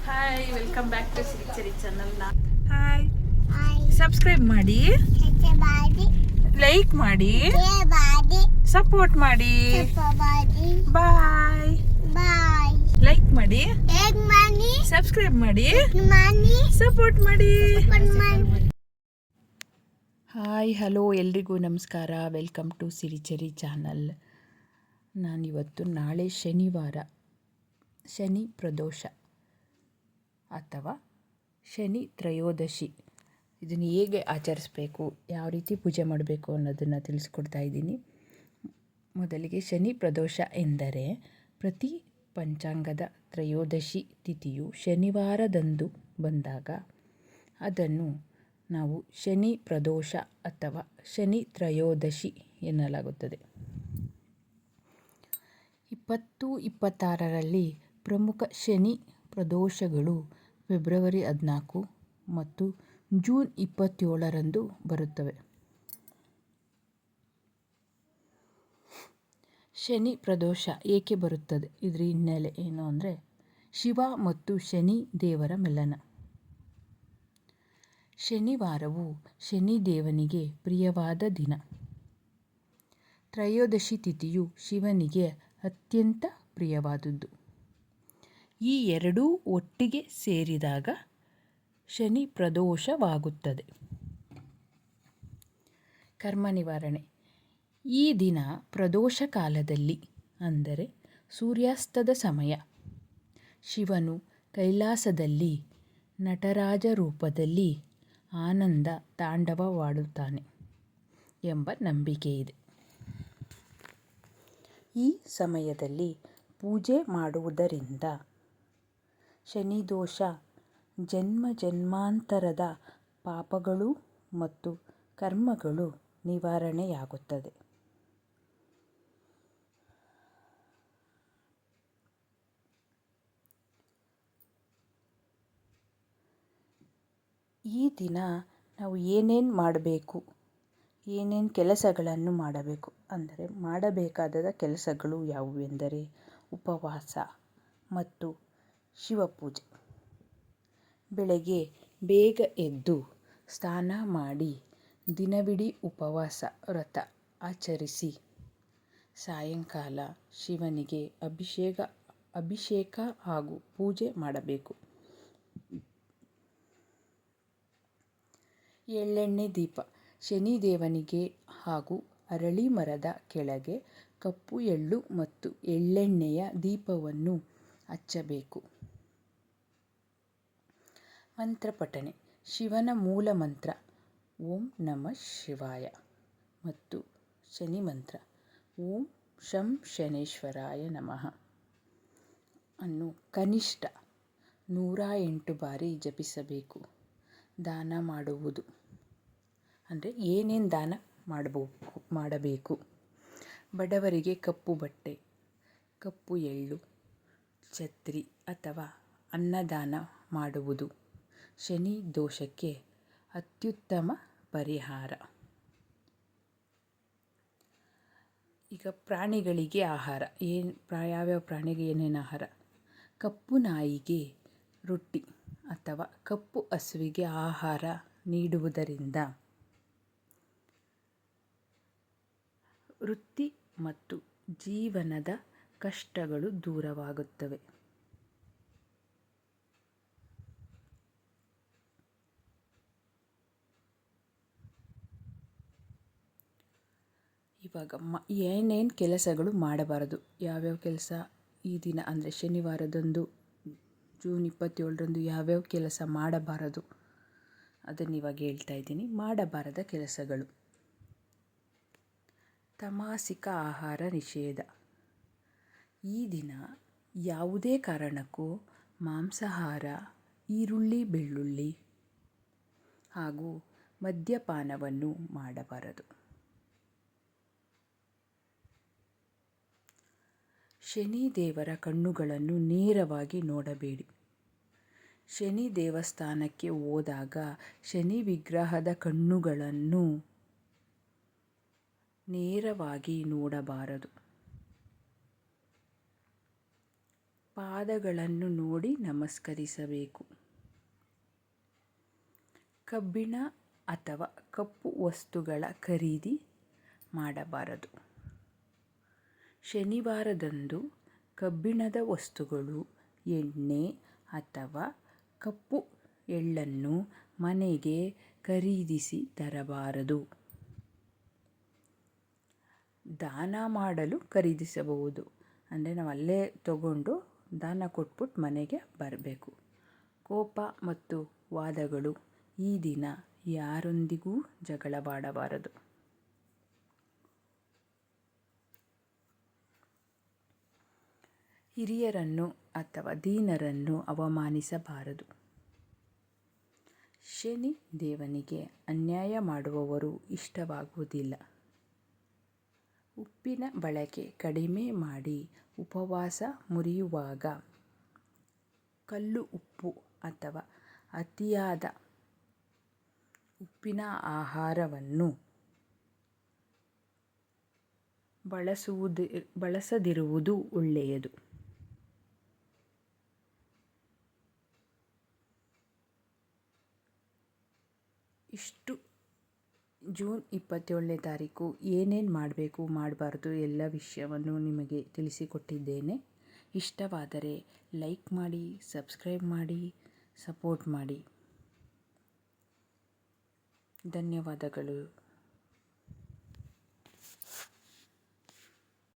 Hi, welcome back to Sirichari channel. Hi, Hi. Subscribe ಮಾಡಿ, Body. Like ಮಾಡಿ, Body. Support ಮಾಡಿ. Body. Bye. Bye. Like ಮಾಡಿ, Egg money. Subscribe ಮಾಡಿ, Money. Support ಮಾಡಿ. Money. Hi, hello, ಎಲ್ರಿಗೂ ನಮಸ್ಕಾರ. Welcome to Sirichari channel. ನಾನಿವತ್ತು ನಾಳೆ ಶನಿವಾರ, ಶನಿ ಪ್ರದೋಷ ಅಥವಾ ಶನಿ ತ್ರಯೋದಶಿ, ಇದನ್ನು ಹೇಗೆ ಆಚರಿಸಬೇಕು, ಯಾವ ರೀತಿ ಪೂಜೆ ಮಾಡಬೇಕು ಅನ್ನೋದನ್ನು ತಿಳಿಸ್ಕೊಡ್ತಾ ಇದ್ದೀನಿ. ಮೊದಲಿಗೆ ಶನಿ ಪ್ರದೋಷ ಎಂದರೆ ಪ್ರತಿ ಪಂಚಾಂಗದ ತ್ರಯೋದಶಿ ತಿಥಿಯು ಶನಿವಾರದಂದು ಬಂದಾಗ ಅದನ್ನು ನಾವು ಶನಿ ಪ್ರದೋಷ ಅಥವಾ ಶನಿ ತ್ರಯೋದಶಿ ಎನ್ನಲಾಗುತ್ತದೆ. 2026ರಲ್ಲಿ ಪ್ರಮುಖ ಶನಿ ಪ್ರದೋಷಗಳು ಫೆಬ್ರವರಿ 14 ಮತ್ತು ಜೂನ್ 27ರಂದು ಬರುತ್ತವೆ. ಶನಿ ಪ್ರದೋಷ ಏಕೆ ಬರುತ್ತದೆ? ಇದರ ಹಿನ್ನೆಲೆ ಏನು ಅಂದರೆ, ಶಿವ ಮತ್ತು ಶನಿ ದೇವರ ಮಿಲನ. ಶನಿವಾರವು ಶನಿದೇವನಿಗೆ ಪ್ರಿಯವಾದ ದಿನ. ತ್ರಯೋದಶಿ ತಿಥಿಯು ಶಿವನಿಗೆ ಅತ್ಯಂತ ಪ್ರಿಯವಾದುದು. ಈ ಎರಡೂ ಒಟ್ಟಿಗೆ ಸೇರಿದಾಗ ಶನಿ ಪ್ರದೋಷವಾಗುತ್ತದೆ. ಕರ್ಮ ನಿವಾರಣೆ. ಈ ದಿನ ಪ್ರದೋಷ ಕಾಲದಲ್ಲಿ, ಅಂದರೆ ಸೂರ್ಯಾಸ್ತದ ಸಮಯ, ಶಿವನು ಕೈಲಾಸದಲ್ಲಿ ನಟರಾಜ ರೂಪದಲ್ಲಿ ಆನಂದ ತಾಂಡವವಾಡುತ್ತಾನೆ ಎಂಬ ನಂಬಿಕೆ ಇದೆ. ಈ ಸಮಯದಲ್ಲಿ ಪೂಜೆ ಮಾಡುವುದರಿಂದ ಶನಿದೋಷ, ಜನ್ಮಾಂತರದ ಪಾಪಗಳು ಮತ್ತು ಕರ್ಮಗಳು ನಿವಾರಣೆಯಾಗುತ್ತದೆ. ಈ ದಿನ ನಾವು ಏನೇನು ಮಾಡಬೇಕು, ಏನೇನು ಕೆಲಸಗಳನ್ನು ಮಾಡಬೇಕು ಅಂದರೆ, ಮಾಡಬೇಕಾದ ಕೆಲಸಗಳು ಯಾವುವೆಂದರೆ ಉಪವಾಸ ಮತ್ತು ಶಿವಪೂಜೆ. ಬೆಳಗ್ಗೆ ಬೇಗ ಎದ್ದು ಸ್ನಾನ ಮಾಡಿ ದಿನವಿಡೀ ಉಪವಾಸ ವ್ರತ ಆಚರಿಸಿ ಸಾಯಂಕಾಲ ಶಿವನಿಗೆ ಅಭಿಷೇಕ ಹಾಗೂ ಪೂಜೆ ಮಾಡಬೇಕು. ಎಳ್ಳೆಣ್ಣೆ ದೀಪ. ಶನಿದೇವನಿಗೆ ಹಾಗೂ ಅರಳಿ ಮರದ ಕೆಳಗೆ ಕಪ್ಪು ಎಳ್ಳು ಮತ್ತು ಎಳ್ಳೆಣ್ಣೆಯ ದೀಪವನ್ನು ಹಚ್ಚಬೇಕು. ಮಂತ್ರ ಪಠಣೆ. ಶಿವನ ಮೂಲ ಮಂತ್ರ ಓಂ ನಮಃ ಶಿವಾಯ ಮತ್ತು ಶನಿ ಮಂತ್ರ ಓಂ ಶಂ ಶನೇಶ್ವರಾಯ ನಮಃ ಅನ್ನು ಕನಿಷ್ಠ 108 ಬಾರಿ ಜಪಿಸಬೇಕು. ದಾನ ಮಾಡುವುದು ಅಂದರೆ ಏನೇನು ದಾನ ಮಾಡಬೇಕು? ಬಡವರಿಗೆ ಕಪ್ಪು ಬಟ್ಟೆ, ಕಪ್ಪು ಎಳ್ಳು, ಛತ್ರಿ ಅಥವಾ ಅನ್ನದಾನ ಮಾಡುವುದು ಶನಿ ದೋಷಕ್ಕೆ ಅತ್ಯುತ್ತಮ ಪರಿಹಾರ. ಈಗ ಪ್ರಾಣಿಗಳಿಗೆ ಆಹಾರ. ಯಾವ್ಯಾವ ಪ್ರಾಣಿಗೆ ಏನೇನು ಆಹಾರ? ಕಪ್ಪು ನಾಯಿಗೆ ರೊಟ್ಟಿ ಅಥವಾ ಕಪ್ಪು ಹಸುವಿಗೆ ಆಹಾರ ನೀಡುವುದರಿಂದ ವೃತ್ತಿ ಮತ್ತು ಜೀವನದ ಕಷ್ಟಗಳು ದೂರವಾಗುತ್ತವೆ. ಇವಾಗ ಏನೇನು ಕೆಲಸಗಳು ಮಾಡಬಾರದು, ಯಾವ್ಯಾವ ಕೆಲಸ ಈ ದಿನ ಅಂದರೆ ಶನಿವಾರದಂದು ಜೂನ್ 27ರಂದು ಯಾವ್ಯಾವ ಕೆಲಸ ಮಾಡಬಾರದು ಅದನ್ನು ಇವಾಗ ಹೇಳ್ತಾ ಇದ್ದೀನಿ. ಮಾಡಬಾರದ ಕೆಲಸಗಳು: ತಾಮಸಿಕ ಆಹಾರ ನಿಷೇಧ. ಈ ದಿನ ಯಾವುದೇ ಕಾರಣಕ್ಕೂ ಮಾಂಸಾಹಾರ, ಈರುಳ್ಳಿ, ಬೆಳ್ಳುಳ್ಳಿ ಹಾಗೂ ಮದ್ಯಪಾನವನ್ನು ಮಾಡಬಾರದು. ಶನಿ ದೇವರ ಕಣ್ಣುಗಳನ್ನು ನೇರವಾಗಿ ನೋಡಬೇಡಿ. ಶನಿ ದೇವಸ್ಥಾನಕ್ಕೆ ಹೋದಾಗ ಶನಿ ವಿಗ್ರಹದ ಕಣ್ಣುಗಳನ್ನು ನೇರವಾಗಿ ನೋಡಬಾರದು. ಪಾದಗಳನ್ನು ನೋಡಿ ನಮಸ್ಕರಿಸಬೇಕು. ಕಬ್ಬಿಣ ಅಥವಾ ಕಪ್ಪು ವಸ್ತುಗಳ ಖರೀದಿ ಮಾಡಬಾರದು. ಶನಿವಾರದಂದು ಕಬ್ಬಿಣದ ವಸ್ತುಗಳು, ಎಣ್ಣೆ ಅಥವಾ ಕಪ್ಪು ಎಳ್ಳನ್ನು ಮನೆಗೆ ಖರೀದಿಸಿ ತರಬಾರದು. ದಾನ ಮಾಡಲು ಖರೀದಿಸಬಹುದು. ಅಂದರೆ ನಾವು ಅಲ್ಲೇ ತಗೊಂಡು ದಾನ ಕೊಟ್ಬಿಟ್ಟು ಮನೆಗೆ ಬರಬೇಕು. ಕೋಪ ಮತ್ತು ವಾದಗಳು. ಈ ದಿನ ಯಾರೊಂದಿಗೂ ಜಗಳವಾಡಬಾರದು. ಹಿರಿಯರನ್ನು ಅಥವಾ ದೀನರನ್ನು ಅವಮಾನಿಸಬಾರದು. ಶನಿ ದೇವನಿಗೆ ಅನ್ಯಾಯ ಮಾಡುವವರು ಇಷ್ಟವಾಗುವುದಿಲ್ಲ. ಉಪ್ಪಿನ ಬಳಕೆ ಕಡಿಮೆ ಮಾಡಿ ಉಪವಾಸ ಮುರಿಯುವಾಗ ಕಲ್ಲು ಉಪ್ಪು ಅಥವಾ ಅತಿಯಾದ ಉಪ್ಪಿನ ಆಹಾರವನ್ನು ಬಳಸದಿರುವುದು ಒಳ್ಳೆಯದು. ಇಷ್ಟು ಜೂನ್ 27ನೇ ತಾರೀಕು ಏನೇನು ಮಾಡಬೇಕು ಮಾಡಬಾರ್ದು ಎಲ್ಲ ವಿಷಯವನ್ನು ನಿಮಗೆ ತಿಳಿಸಿಕೊಟ್ಟಿದ್ದೇನೆ. ಇಷ್ಟವಾದರೆ ಲೈಕ್ ಮಾಡಿ, ಸಬ್ಸ್ಕ್ರೈಬ್ ಮಾಡಿ, ಸಪೋರ್ಟ್ ಮಾಡಿ. ಧನ್ಯವಾದಗಳು.